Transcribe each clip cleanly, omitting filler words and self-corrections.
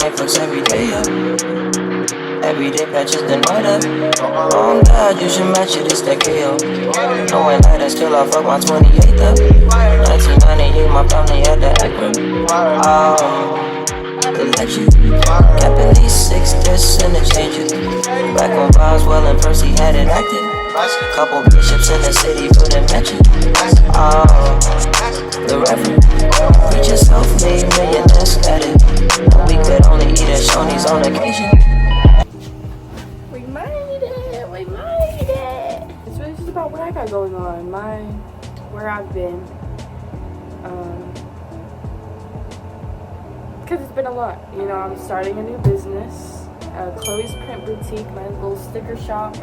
Netflix every day, yeah. Every day patches the night up. Oh God, you should match it, it's that KO. No one light, still I fuck my 28th up. 1998, my family had the Acura. Collection. Kept at least 6 discs and the changes. Back when Boswell and Percy had it active. Couple bishops in the city for the mention. The reverend. Preacher self-made millionaire status. We could only eat at Shoney's on occasion. We made it! We made it! It's really just about what I got going on, where I've been. Because it's been a lot. You know, I'm starting a new business, Chloe's Print Boutique, my little sticker shop.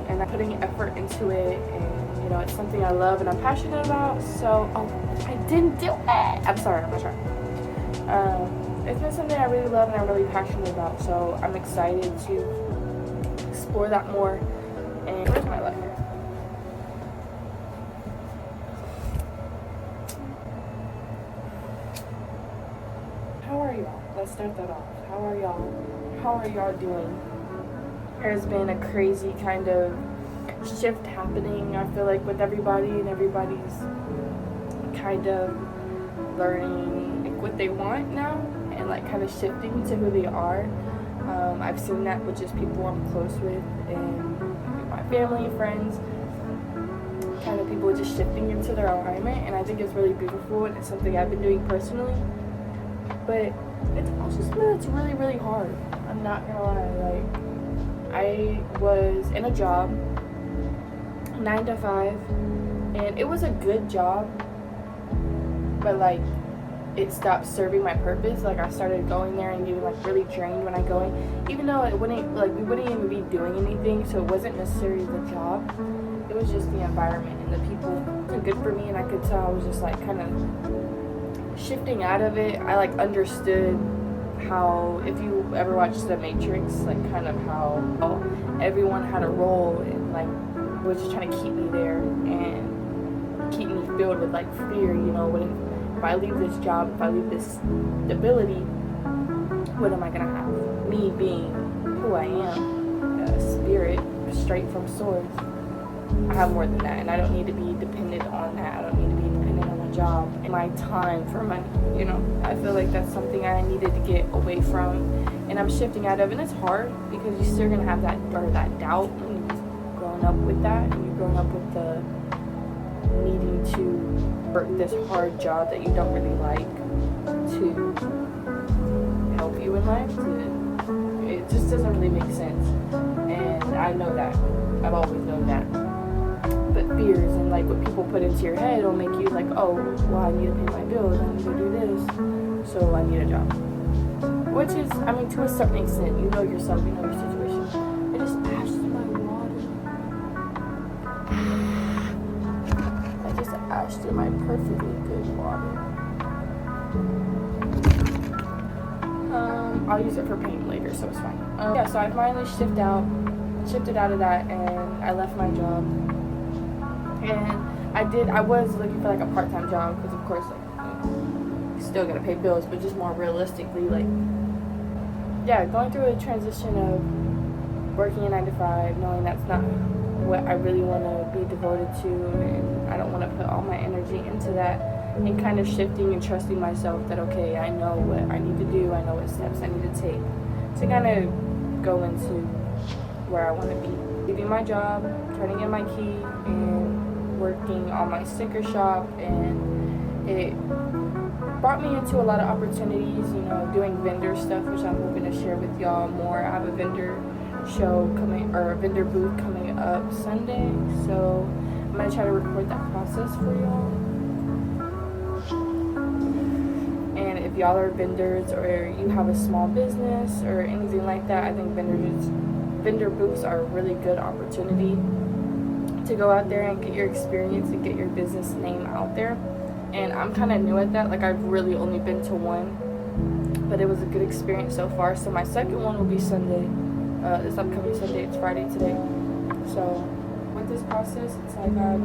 And I'm putting effort into it, and you know, it's something I love and I'm passionate about. So, I didn't do it! I'm sorry, I'm not trying. It's been something I really love and I'm really passionate about, so I'm excited to explore that more. And where's my lighter? How are y'all? Let's start that off. How are y'all? How are y'all doing? There's been a crazy kind of shift happening, I feel like, with everybody, and everybody's kind of learning like what they want now and like kind of shifting to who they are. I've seen that with just people I'm close with and my family, friends, kind of people just shifting into their alignment, and I think it's really beautiful, and it's something I've been doing personally. But it's also something that's really, really hard. I'm not gonna lie. Like, I was in a job, 9 to 5, and it was a good job, but like it stopped serving my purpose. Like, I started going there and getting like really drained when I go in, even though it wouldn't, like, we wouldn't even be doing anything, so it wasn't necessarily the job, it was just the environment and the people were good for me, and I could tell I was just like kind of shifting out of it. I like understood how, if you ever watched The Matrix, like kind of how everyone had a role and like was just trying to keep me there and keep me filled with like fear, you know, if I leave this job, if I leave this stability, what am I gonna have? Me being who I am, a spirit straight from source, I have more than that, and I don't need to be dependent on that. I don't need to be dependent on a job and my time for money, you know. I feel like that's something I needed to get away from, and I'm shifting out of, and it's hard because you're still gonna have that doubt when you've grown up with that, and you've grown up with the needing to work this hard job that you don't really like to help you in life. It just doesn't really make sense, and I know that. I've always known that. But fears and like what people put into your head will make you like, oh, well, I need to pay my bills, I need to do this, so I need a job. Which is, I mean, to a certain extent, you know yourself, you know your situation. I just asked my water. I just asked in my perfectly good water. I'll use it for paint later, so it's fine. Yeah, so I finally shifted out of that, and I left my job. And I was looking for like a part-time job, because of course, like, you still gotta pay bills, but just more realistically, like, yeah, going through a transition of working a 9 to 5, knowing that's not what I really want to be devoted to, and I don't want to put all my energy into that, and kind of shifting and trusting myself that, okay, I know what I need to do, I know what steps I need to take to kind of go into where I want to be. Leaving my job, turning in my key, and working on my sticker shop, and it brought me into a lot of opportunities, you know, doing vendor stuff, which I'm hoping to share with y'all more. I have a vendor show coming, or a vendor booth coming up Sunday, so I'm going to try to record that process for y'all. And if y'all are vendors, or you have a small business or anything like that, I think vendor booths are a really good opportunity to go out there and get your experience and get your business name out there. And I'm kind of new at that. Like, I've really only been to one, but it was a good experience so far. So my second one will be Sunday, this upcoming Sunday. It's Friday today. So with this process, it's like I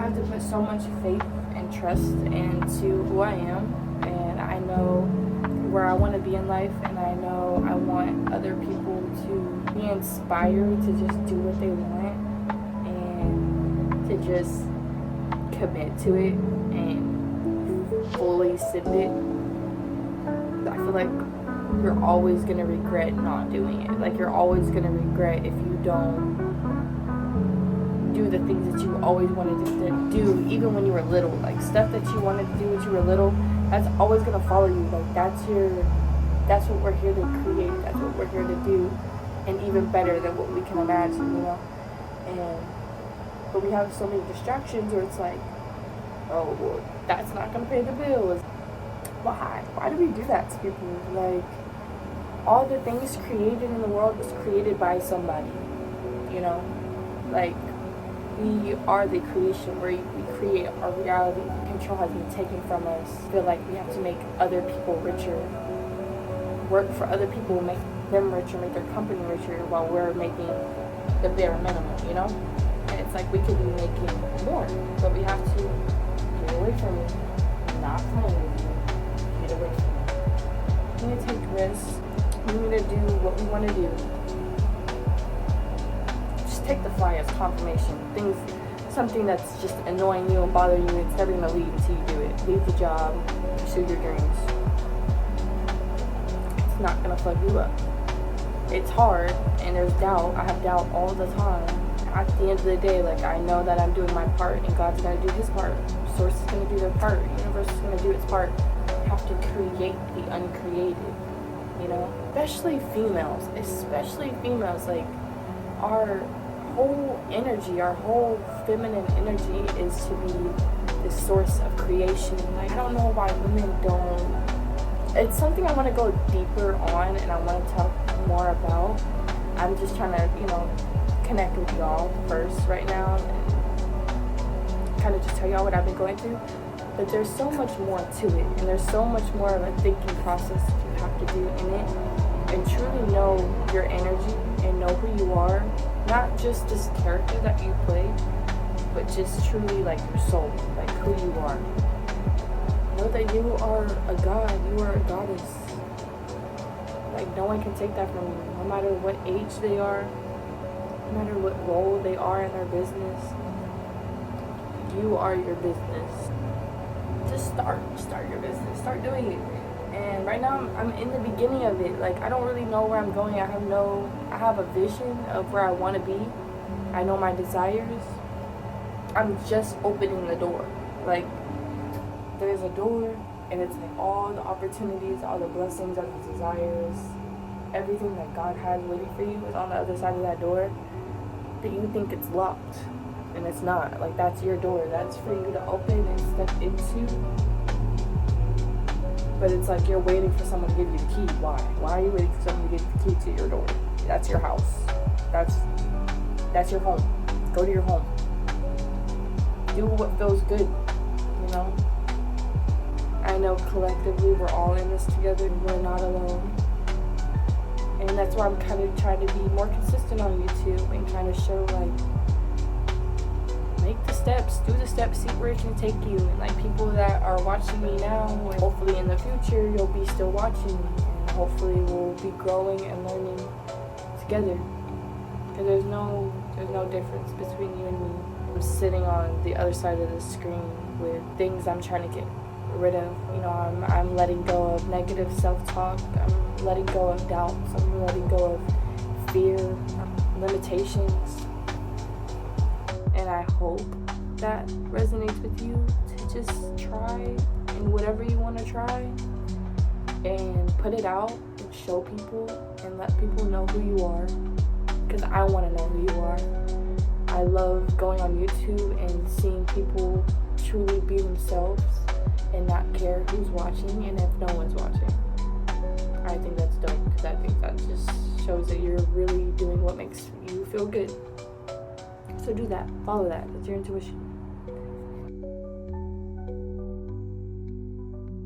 have to put so much faith and trust into who I am, and I know where I want to be in life, and I know I want other people to be inspired to just do what they want and to just commit to it and fully send it. I feel like you're always going to regret not doing it. Like, you're always going to regret if you don't do the things that you always wanted to do, even when you were little. Like, stuff that you wanted to do when you were little, that's always going to follow you. Like, that's what we're here to create. That's what we're here to do. And even better than what we can imagine, you know? But we have so many distractions where it's like, oh, well, that's not going to pay the bills. Why do we do that to people? Like, all the things created in the world was created by somebody, you know? Like, we are the creation where we create our reality. Control has been taken from us. I feel like we have to make other people richer. Work for other people, make them richer, make their company richer, while we're making the bare minimum, you know? And it's like we could be making more, but we have to get away from it. Not playing with you. Get away from it. We need to take risks. We need to do what we want to do. Just take the fly as confirmation. Something that's just annoying you and bothering you, it's never going to leave until you do it. Leave the job, pursue your dreams. It's not going to fuck you up. It's hard, and there's doubt. I have doubt all the time. At the end of the day, like, I know that I'm doing my part, and God's going to do his part. Source is going to do their part. Universe is going to do its part. You have to create the uncreated, you know? Especially females, like, our whole energy, our whole feminine energy is to be the source of creation. Like, I don't know why women don't. It's something I want to go deeper on, and I want to talk more about. I'm just trying to, you know, connect with y'all first right now and kind of just tell y'all what I've been going through. But there's so much more to it, and there's so much more of a thinking process you have to do in it, and truly know your energy and know who you are. Not just this character that you play, but just truly like your soul, like who you are. Know that you are a god, you are a goddess. Like, no one can take that from you, no matter what age they are, no matter what role they are in their business. You are your business. Just start your business, start doing it. And right now I'm in the beginning of it. Like, I don't really know where I'm going. I have a vision of where I want to be. I know my desires. I'm just opening the door. Like, there's a door, and it's like all the opportunities, all the blessings, all the desires, everything that God has waiting for you is on the other side of that door. But you think it's locked, and it's not. Like, that's your door. That's for you to open and step into. But it's like you're waiting for someone to give you the key. Why? Why are you waiting for someone to give you the key to your door? That's your house. That's your home. Go to your home. Do what feels good, you know? I know collectively we're all in this together and we're not alone. And that's why I'm kind of trying to be more consistent on YouTube and kind of show, like, make the steps, do the steps, see where it can take you. And like, people that are watching me now, and hopefully in the future you'll be still watching me, and hopefully we'll be growing and learning together. Because there's no difference between you and me. I'm sitting on the other side of the screen with things I'm trying to get rid of. You know, I'm letting go of negative self-talk. I'm letting go of doubts. I'm letting go of fear, limitations. And I hope that resonates with you, to just try and whatever you want to try and put it out and show people and let people know who you are, because I want to know who you are. I love going on YouTube and seeing people truly be themselves and not care who's watching and if no one's watching. I think that's dope, because I think that just shows that you're really doing what makes you feel good. So do that. Follow that. That's your intuition.